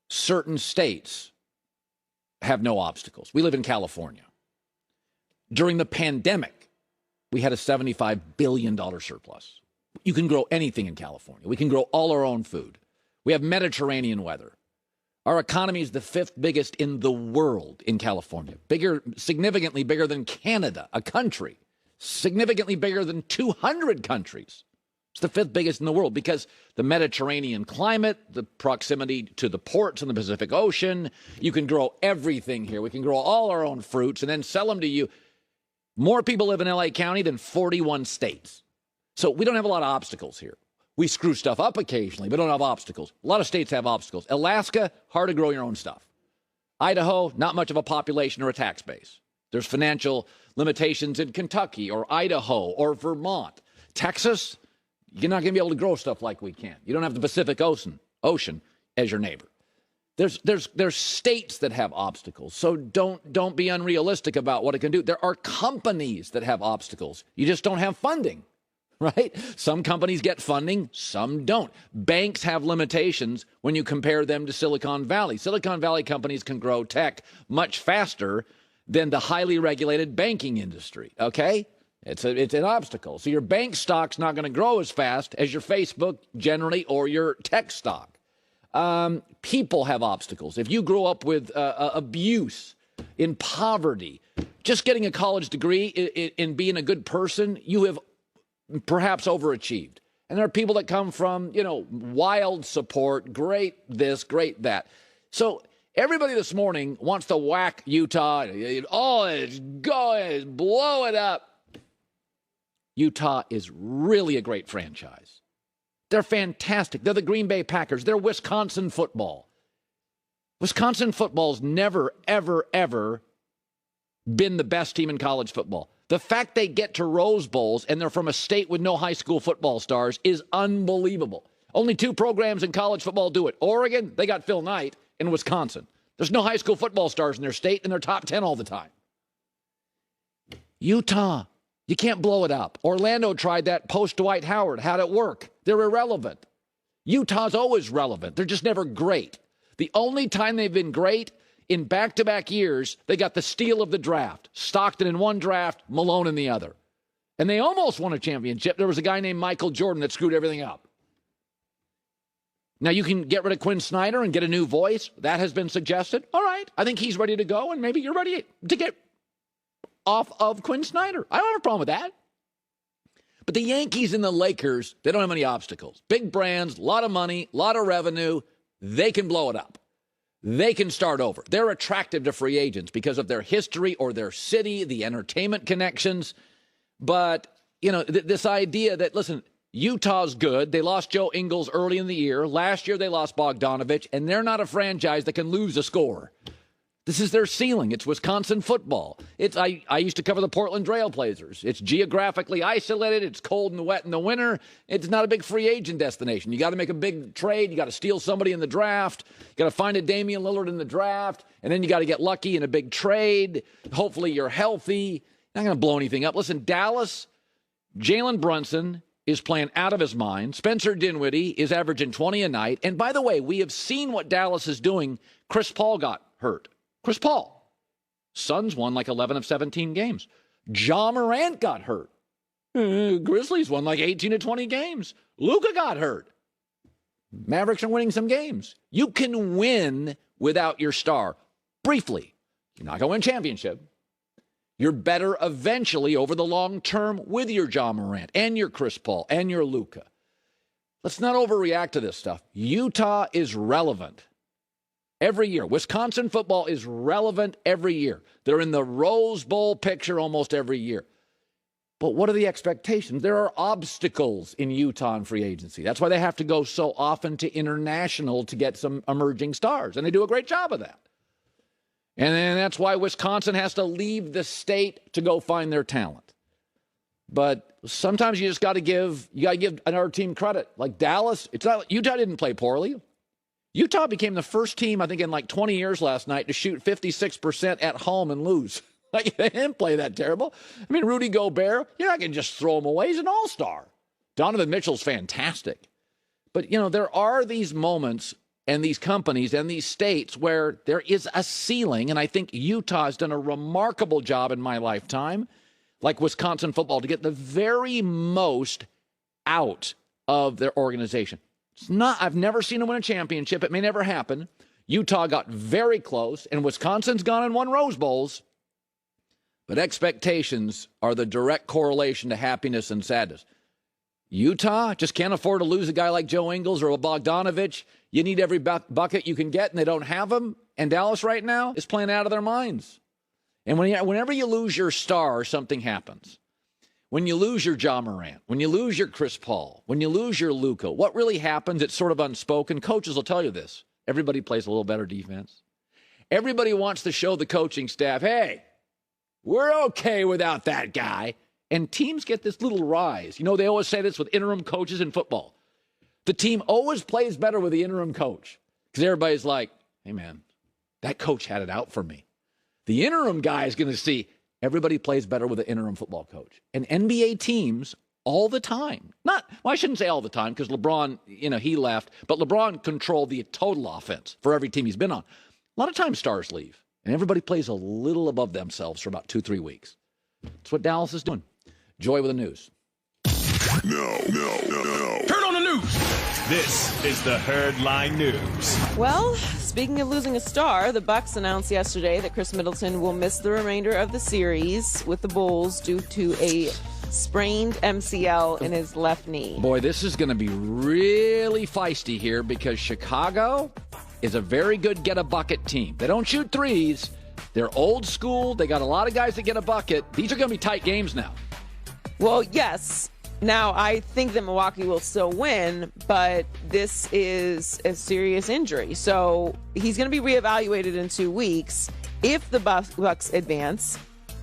certain states have no obstacles. We live in California. During the pandemic, we had a $75 billion surplus. You can grow anything in California. We can grow all our own food. We have Mediterranean weather. Our economy is the 5th biggest in the world in California. Bigger, significantly bigger than Canada, a country. Significantly bigger than 200 countries. It's the 5th biggest in the world because the Mediterranean climate, the proximity to the ports in the Pacific Ocean. You can grow everything here. We can grow all our own fruits and then sell them to you. More people live in L.A. County than 41 states. So we don't have a lot of obstacles here. We screw stuff up occasionally, but don't have obstacles. A lot of states have obstacles. Alaska, hard to grow your own stuff. Idaho, not much of a population or a tax base. There's financial limitations in Kentucky or Idaho or Vermont. Texas, you're not going to be able to grow stuff like we can. You don't have the Pacific Ocean as your neighbor. There's states that have obstacles, so don't be unrealistic about what it can do. There are companies that have obstacles. You just don't have funding, right? Some companies get funding, some don't. Banks have limitations when you compare them to Silicon Valley. Silicon Valley companies can grow tech much faster than the highly regulated banking industry, okay? It's an obstacle. So your bank stock's not going to grow as fast as your Facebook generally or your tech stock. People have obstacles. If you grow up with abuse, in poverty, just getting a college degree in being a good person, you have perhaps overachieved. And there are people that come from, wild support, great this, great that. So everybody this morning wants to whack Utah. It's going, blow it up. Utah is really a great franchise. They're fantastic. They're the Green Bay Packers. They're Wisconsin football. Wisconsin football's never, ever, ever been the best team in college football. The fact they get to Rose Bowls and they're from a state with no high school football stars is unbelievable. Only 2 programs in college football do it. Oregon, they got Phil Knight. In Wisconsin, there's no high school football stars in their state, and they're top 10 all the time. Utah, you can't blow it up. Orlando tried that post-Dwight Howard. How'd it work? They're irrelevant. Utah's always relevant. They're just never great. The only time they've been great, in back-to-back years, they got the steal of the draft. Stockton in one draft, Malone in the other. And they almost won a championship. There was a guy named Michael Jordan that screwed everything up. Now, you can get rid of Quinn Snyder and get a new voice. That has been suggested. All right. I think he's ready to go, and maybe you're ready to get off of Quinn Snyder. I don't have a problem with that. But the Yankees and the Lakers, they don't have any obstacles. Big brands, a lot of money, a lot of revenue. They can blow it up. They can start over. They're attractive to free agents because of their history or their city, the entertainment connections. But, this idea that, listen, Utah's good. They lost Joe Ingles early in the year. Last year, they lost Bogdanovich, and they're not a franchise that can lose a score. This is their ceiling. It's Wisconsin football. I used to cover the Portland Trail Blazers. It's geographically isolated. It's cold and wet in the winter. It's not a big free agent destination. You got to make a big trade. You got to steal somebody in the draft. You got to find a Damian Lillard in the draft, and then you got to get lucky in a big trade. Hopefully you're healthy. Not going to blow anything up. Listen, Dallas, Jalen Brunson is playing out of his mind. Spencer Dinwiddie is averaging 20 a night. And by the way, we have seen what Dallas is doing. Chris Paul got hurt. Chris Paul. Suns won like 11 of 17 games. Ja Morant got hurt. Grizzlies won like 18 of 20 games. Luka got hurt. Mavericks are winning some games. You can win without your star. Briefly. You're not going to win championship. You're better eventually over the long term with your Ja Morant and your Chris Paul and your Luka. Let's not overreact to this stuff. Utah is relevant every year. Wisconsin football is relevant every year. They're in the Rose Bowl picture almost every year. But what are the expectations? There are obstacles in Utah in free agency. That's why they have to go so often to international to get some emerging stars. And they do a great job of that. And then that's why Wisconsin has to leave the state to go find their talent. But sometimes you just got to give another team credit. Like Dallas, Utah didn't play poorly. Utah became the first team, I think, in like 20 years last night to shoot 56% at home and lose. Like, they didn't play that terrible. I mean, Rudy Gobert, you're not going to just throw him away. He's an all-star. Donovan Mitchell's fantastic. But, there are these moments, and these companies and these states where there is a ceiling. And I think Utah has done a remarkable job in my lifetime, like Wisconsin football, to get the very most out of their organization. I've never seen them win a championship. It may never happen. Utah got very close, and Wisconsin's gone and won Rose Bowls. But expectations are the direct correlation to happiness and sadness. Utah just can't afford to lose a guy like Joe Ingles or a Bogdanovich. You need every bucket you can get, and they don't have them. And Dallas right now is playing out of their minds. And whenever you lose your star, something happens. When you lose your Ja Morant, when you lose your Chris Paul, when you lose your Luka, what really happens, it's sort of unspoken. Coaches will tell you this. Everybody plays a little better defense. Everybody wants to show the coaching staff, hey, we're okay without that guy. And teams get this little rise. You know, they always say this with interim coaches in football. The team always plays better with the interim coach because everybody's like, hey, man, that coach had it out for me. The interim guy is going to see everybody plays better with an interim football coach. And NBA teams all the time, I shouldn't say all the time because LeBron, he left, but LeBron controlled the total offense for every team he's been on. A lot of times stars leave, and everybody plays a little above themselves for about 2-3 weeks. That's what Dallas is doing. Joy with the news. No. Turn on the news. This is the Herdline News. Well, speaking of losing a star, the Bucks announced yesterday that Chris Middleton will miss the remainder of the series with the Bulls due to a sprained MCL in his left knee. Boy, this is going to be really feisty here because Chicago is a very good get-a-bucket team. They don't shoot threes. They're old school. They got a lot of guys that get a bucket. These are going to be tight games now. Well, yes. Now, I think that Milwaukee will still win, but this is a serious injury. So he's going to be reevaluated in 2 weeks. If the Bucks advance,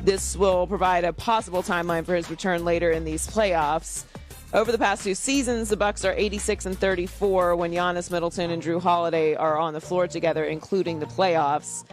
this will provide a possible timeline for his return later in these playoffs. Over the past 2 seasons, the Bucks are 86-34 when Giannis, Middleton, and Drew Holiday are on the floor together, including the playoffs.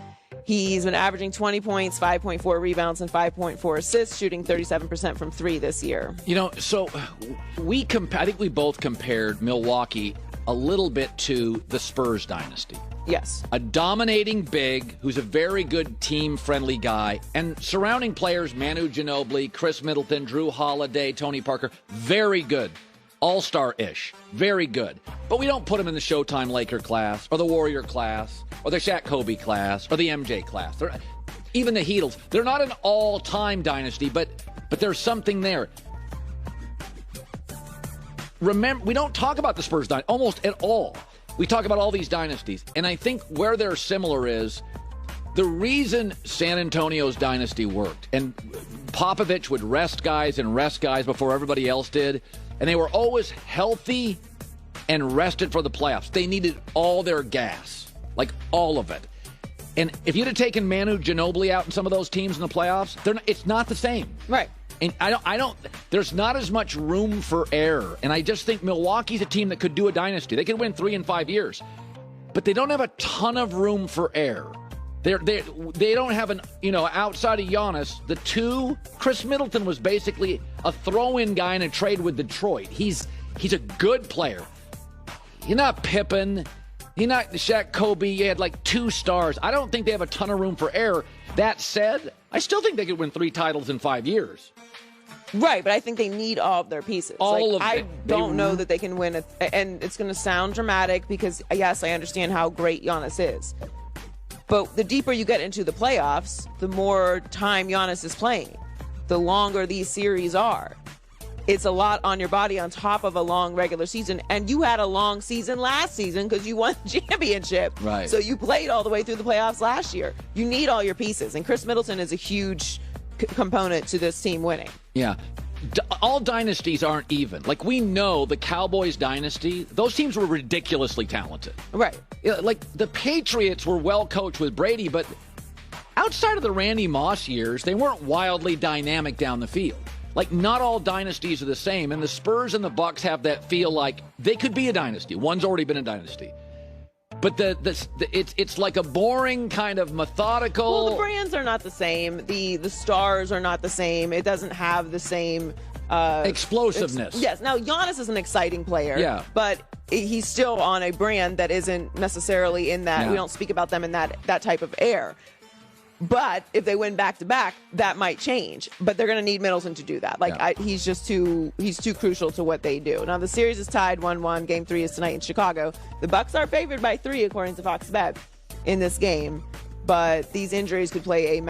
He's been averaging 20 points, 5.4 rebounds, and 5.4 assists, shooting 37% from 3 this year. So I think we both compared Milwaukee a little bit to the Spurs dynasty. Yes. A dominating big who's a very good team-friendly guy. And surrounding players, Manu Ginobili, Chris Middleton, Drew Holiday, Tony Parker, very good. All-star-ish. Very good. But we don't put them in the Showtime Laker class or the Warrior class or the Shaq Kobe class or the MJ class. Even the Heatles. They're not an all-time dynasty, but there's something there. Remember, we don't talk about the Spurs dynasty almost at all. We talk about all these dynasties. And I think where they're similar is the reason San Antonio's dynasty worked, and Popovich would rest guys before everybody else did, and they were always healthy and rested for the playoffs. They needed all their gas, like all of it. And if you'd have taken Manu Ginobili out in some of those teams in the playoffs, it's not the same. Right. And there's not as much room for error. And I just think Milwaukee's a team that could do a dynasty. They could win 3 in 5 years. But they don't have a ton of room for error. They don't have outside of Giannis, the two, Chris Middleton was basically a throw-in guy in a trade with Detroit. He's a good player. You're not Pippen. You're not Shaq Kobe. You had like 2 stars. I don't think they have a ton of room for error. That said, I still think they could win 3 titles in 5 years. Right, but I think they need all of their pieces. All of I them. don't know that they can win and it's going to sound dramatic because, yes, I understand how great Giannis is. But the deeper you get into the playoffs, the more time Giannis is playing, the longer these series are. It's a lot on your body on top of a long regular season. And you had a long season last season because you won the championship. Right. So you played all the way through the playoffs last year. You need all your pieces. And Chris Middleton is a huge component to this team winning. Yeah. All dynasties aren't even. Like, we know the Cowboys dynasty, those teams were ridiculously talented. Right. Like, the Patriots were well coached with Brady, but outside of the Randy Moss years, they weren't wildly dynamic down the field. Like, not all dynasties are the same, and the Spurs and the Bucks have that feel like they could be a dynasty. One's already been a dynasty. But it's like a boring kind of methodical. Well, the brands are not the same. The stars are not the same. It doesn't have the same explosiveness. Yes. Now Giannis is an exciting player. Yeah. But he's still on a brand that isn't necessarily in that. Yeah. We don't speak about them in that type of air. But if they win back-to-back, that might change. But they're going to need Middleton to do that. He's just too crucial to what they do. Now, the series is tied 1-1. Game 3 is tonight in Chicago. The Bucks are favored by 3, according to Fox Bet, in this game. But these injuries could play a